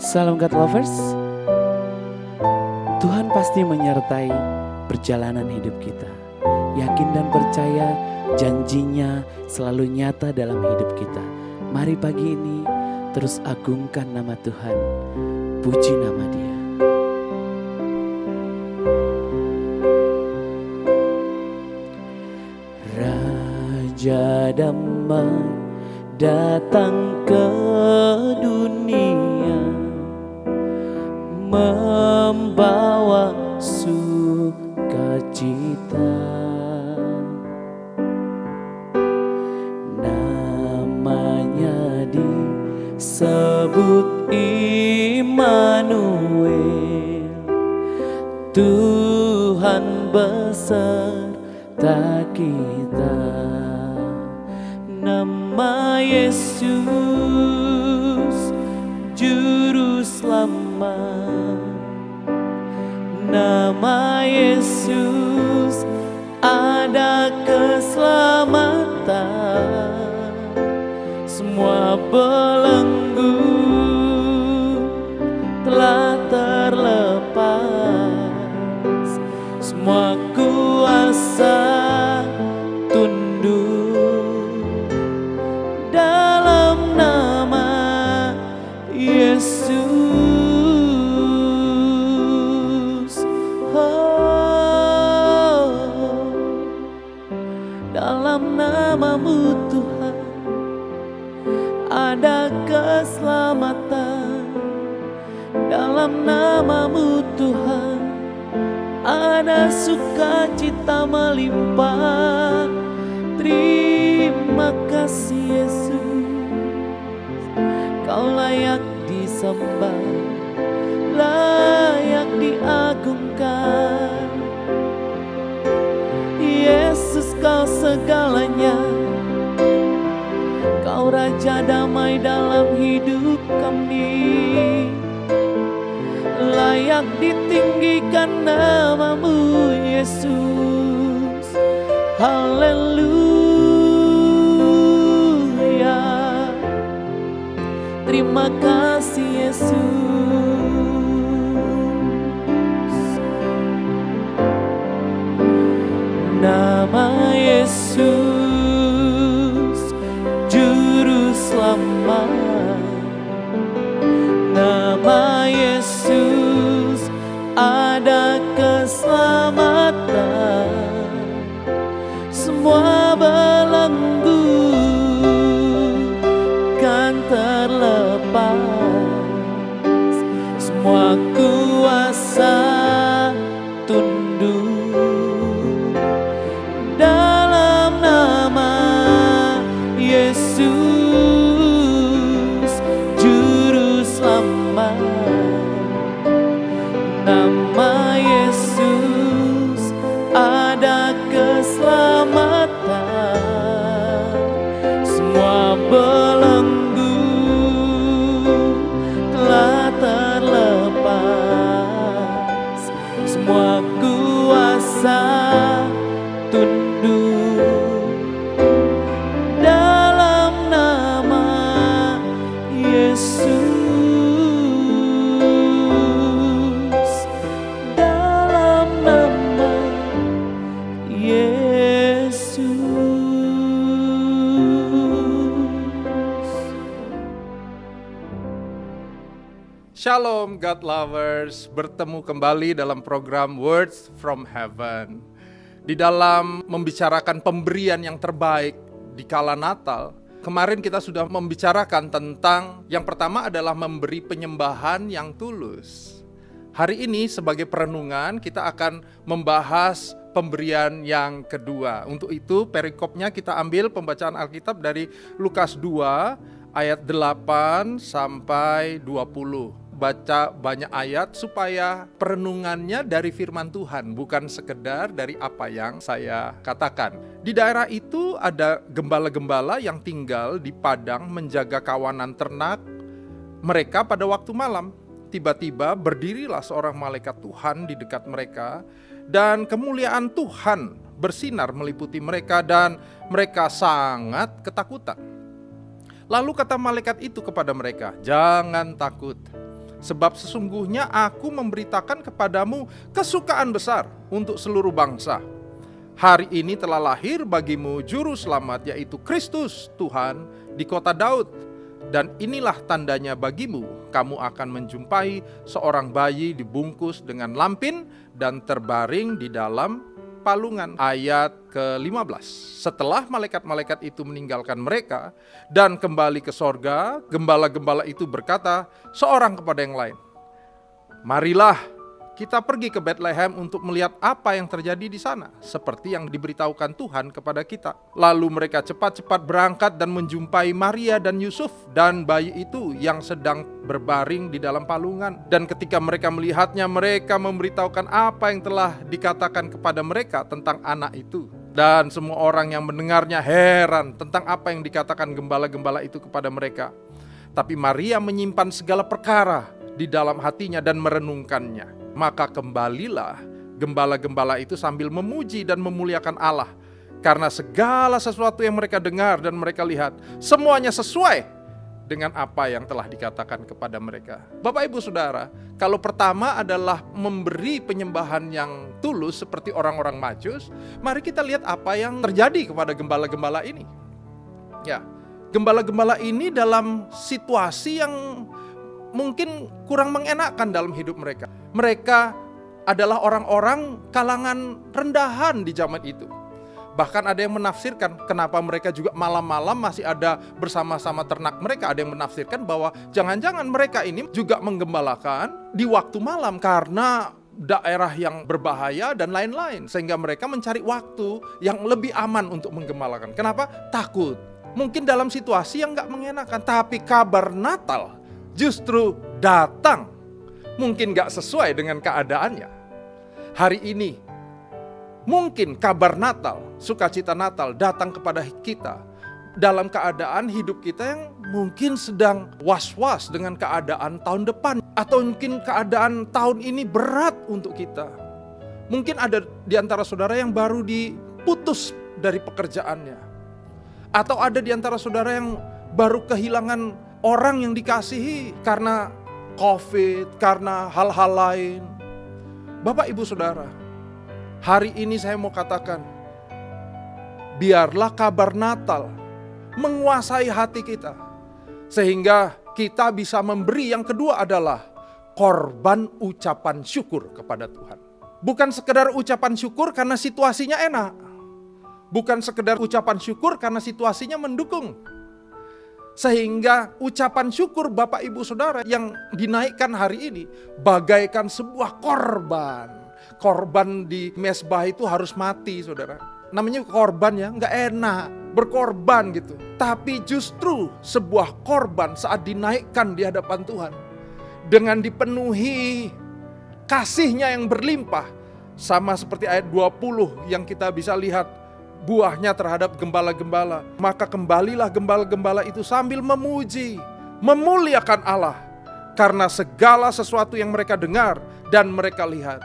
Salam God Lovers. Tuhan pasti menyertai perjalanan hidup kita. Yakin dan percaya janjinya selalu nyata dalam hidup kita. Mari pagi ini terus agungkan nama Tuhan. Puji nama Dia. Raja damai datang ke dunia, membawa sukacita. Namanya disebut Immanuel, Tuhan beserta kita. Nama Yesus, Juru Selamat. Nama Yesus, ada keselamatan. Semua belenggu telah terlepas, semua kuasa tunduk dalam nama Yesus. Oh, dalam namamu Tuhan ada keselamatan. Dalam namamu Tuhan ada sukacita melimpah. Terima kasih Yesus, Kau layak disembah, layak diagungkan. Yesus Kau segalanya, Kau Raja damai dalam hidup kami. Layak ditinggikan namamu Yesus. Haleluya. Terima kasih Yesus. Nama Yesus, Juru Selamat. Nama Yesus, ada keselamatan. Semua belenggu kan terlepas, semua kuasa tunduk dalam nama Yesus, Juru Selamat. Nama Yesus, ada keselamatan. Semua belenggu telah terlepas, semua kuasa tunduk dalam nama Yesus. Dalam nama Yesus. Shalom God Lovers, bertemu kembali dalam program Words from Heaven. Di dalam membicarakan pemberian yang terbaik di kala Natal, kemarin kita sudah membicarakan tentang yang pertama adalah memberi penyembahan yang tulus. Hari ini sebagai perenungan kita akan membahas pemberian yang kedua. Untuk itu perikopnya kita ambil pembacaan Alkitab dari Lukas 2 ayat 8 sampai 20. Baca banyak ayat supaya perenungannya dari firman Tuhan, bukan sekedar dari apa yang saya katakan. Di daerah itu ada gembala-gembala yang tinggal di padang menjaga kawanan ternak mereka pada waktu malam. Tiba-tiba berdirilah seorang malaikat Tuhan di dekat mereka, dan kemuliaan Tuhan bersinar meliputi mereka, dan mereka sangat ketakutan. Lalu kata malaikat itu kepada mereka, "Jangan takut. Sebab sesungguhnya aku memberitakan kepadamu kesukaan besar untuk seluruh bangsa. Hari ini telah lahir bagimu juru selamat, yaitu Kristus Tuhan di kota Daud. Dan inilah tandanya bagimu, kamu akan menjumpai seorang bayi dibungkus dengan lampin dan terbaring di dalam palungan. Ayat ke-15. Setelah malaikat-malaikat itu meninggalkan mereka dan kembali ke sorga, gembala-gembala itu berkata seorang kepada yang lain, marilah kita pergi ke Bethlehem untuk melihat apa yang terjadi di sana, seperti yang diberitahukan Tuhan kepada kita. Lalu mereka cepat-cepat berangkat dan menjumpai Maria dan Yusuf dan bayi itu yang sedang berbaring di dalam palungan. Dan ketika mereka melihatnya, mereka memberitahukan apa yang telah dikatakan kepada mereka tentang anak itu. Dan semua orang yang mendengarnya heran tentang apa yang dikatakan gembala-gembala itu kepada mereka. Tapi Maria menyimpan segala perkara di dalam hatinya dan merenungkannya. Maka kembalilah gembala-gembala itu sambil memuji dan memuliakan Allah. Karena segala sesuatu yang mereka dengar dan mereka lihat, semuanya sesuai dengan apa yang telah dikatakan kepada mereka. Bapak Ibu Saudara, kalau pertama adalah memberi penyembahan yang tulus seperti orang-orang Majus, mari kita lihat apa yang terjadi kepada gembala-gembala ini. Ya, gembala-gembala ini dalam situasi yang mungkin kurang mengenakan dalam hidup mereka. Mereka adalah orang-orang kalangan rendahan di zaman itu. Bahkan ada yang menafsirkan kenapa mereka juga malam-malam masih ada bersama-sama ternak mereka. Ada yang menafsirkan bahwa jangan-jangan mereka ini juga menggembalakan di waktu malam karena daerah yang berbahaya dan lain-lain. Sehingga mereka mencari waktu yang lebih aman untuk menggembalakan. Kenapa? Takut. Mungkin dalam situasi yang gak mengenakan. Tapi kabar Natal justru datang. Mungkin gak sesuai dengan keadaannya. Hari ini mungkin kabar Natal, sukacita Natal datang kepada kita dalam keadaan hidup kita yang mungkin sedang was-was dengan keadaan tahun depan. Atau mungkin keadaan tahun ini berat untuk kita. Mungkin ada di antara saudara yang baru diputus dari pekerjaannya. Atau ada di antara saudara yang baru kehilangan orang yang dikasihi karena COVID, karena hal-hal lain. Bapak Ibu Saudara, hari ini saya mau katakan, biarlah kabar Natal menguasai hati kita. Sehingga kita bisa memberi, yang kedua adalah korban ucapan syukur kepada Tuhan. Bukan sekedar ucapan syukur karena situasinya enak. Bukan sekedar ucapan syukur karena situasinya mendukung. Sehingga ucapan syukur Bapak Ibu Saudara yang dinaikkan hari ini bagaikan sebuah korban. Korban di mezbah itu harus mati, saudara. Namanya korban ya, nggak enak, berkorban gitu. Tapi justru sebuah korban saat dinaikkan di hadapan Tuhan, dengan dipenuhi kasih-Nya yang berlimpah, sama seperti ayat 20 yang kita bisa lihat buahnya terhadap gembala-gembala. Maka kembalilah gembala-gembala itu sambil memuji, memuliakan Allah karena segala sesuatu yang mereka dengar dan mereka lihat.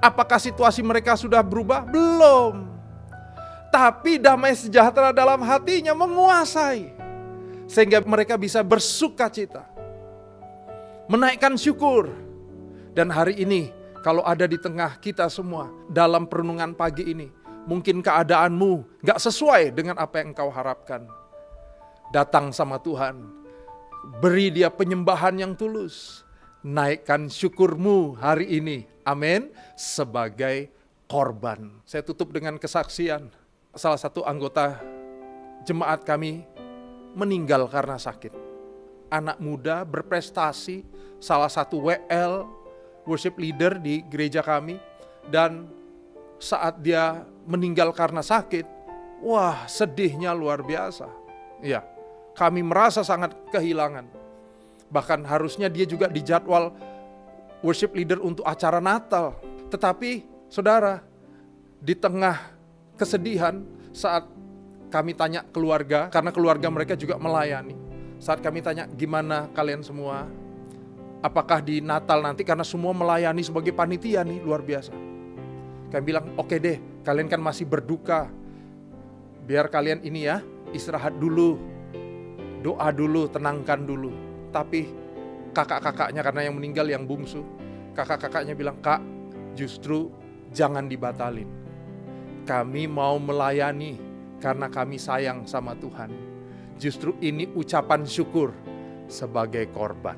Apakah situasi mereka sudah berubah? Belum. Tapi damai sejahtera dalam hatinya menguasai. Sehingga mereka bisa bersuka cita, menaikkan syukur. Dan hari ini kalau ada di tengah kita semua dalam perenungan pagi ini, mungkin keadaanmu gak sesuai dengan apa yang engkau harapkan. Datang sama Tuhan, beri Dia penyembahan yang tulus. Naikkan syukurmu hari ini, amin, sebagai korban. Saya tutup dengan kesaksian. Salah satu anggota jemaat kami meninggal karena sakit. Anak muda berprestasi, salah satu WL, worship leader di gereja kami. Dan saat dia meninggal karena sakit, wah sedihnya luar biasa. Iya, kami merasa sangat kehilangan. Bahkan harusnya dia juga dijadwal worship leader untuk acara Natal. Tetapi saudara, di tengah kesedihan saat kami tanya keluarga, karena keluarga mereka juga melayani. Saat kami tanya, gimana kalian semua? Apakah di Natal nanti, karena semua melayani sebagai panitia nih, luar biasa. Kami bilang, oke deh, kalian kan masih berduka. Biar kalian ini ya, istirahat dulu. Doa dulu, tenangkan dulu. Tapi kakak-kakaknya karena yang meninggal yang bungsu. Kakak-kakaknya bilang, "Kak, justru jangan dibatalin. Kami mau melayani karena kami sayang sama Tuhan. Justru ini ucapan syukur sebagai korban."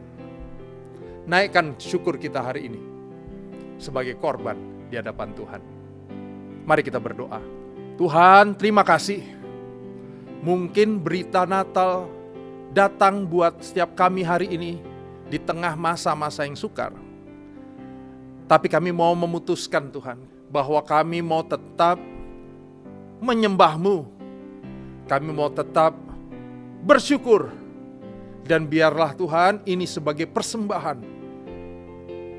Naikkan syukur kita hari ini sebagai korban di hadapan Tuhan. Mari kita berdoa. Tuhan, terima kasih. Mungkin berita Natal datang buat setiap kami hari ini di tengah masa-masa yang sukar. Tapi kami mau memutuskan Tuhan, bahwa kami mau tetap menyembah-Mu. Kami mau tetap bersyukur. Dan biarlah Tuhan ini sebagai persembahan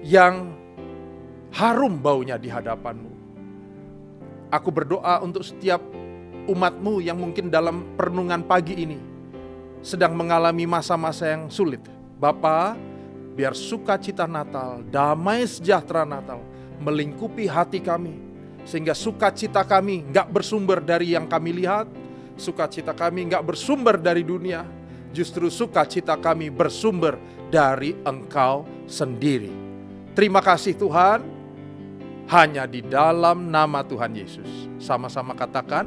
yang harum baunya di hadapan-Mu. Aku berdoa untuk setiap umat-Mu yang mungkin dalam perenungan pagi ini sedang mengalami masa-masa yang sulit. Bapa, biar sukacita Natal, damai sejahtera Natal melingkupi hati kami. Sehingga sukacita kami gak bersumber dari yang kami lihat, sukacita kami gak bersumber dari dunia, justru sukacita kami bersumber dari Engkau sendiri. Terima kasih Tuhan. Hanya di dalam nama Tuhan Yesus. Sama-sama katakan,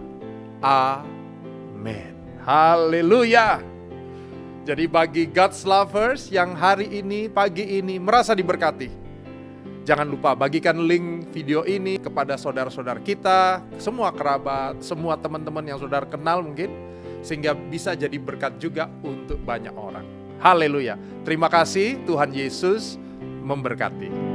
amin. Haleluya. Jadi bagi God's lovers yang hari ini, pagi ini merasa diberkati, jangan lupa bagikan link video ini kepada saudara-saudara kita, semua kerabat, semua teman-teman yang saudara kenal mungkin, sehingga bisa jadi berkat juga untuk banyak orang. Haleluya. Terima kasih, Tuhan Yesus memberkati.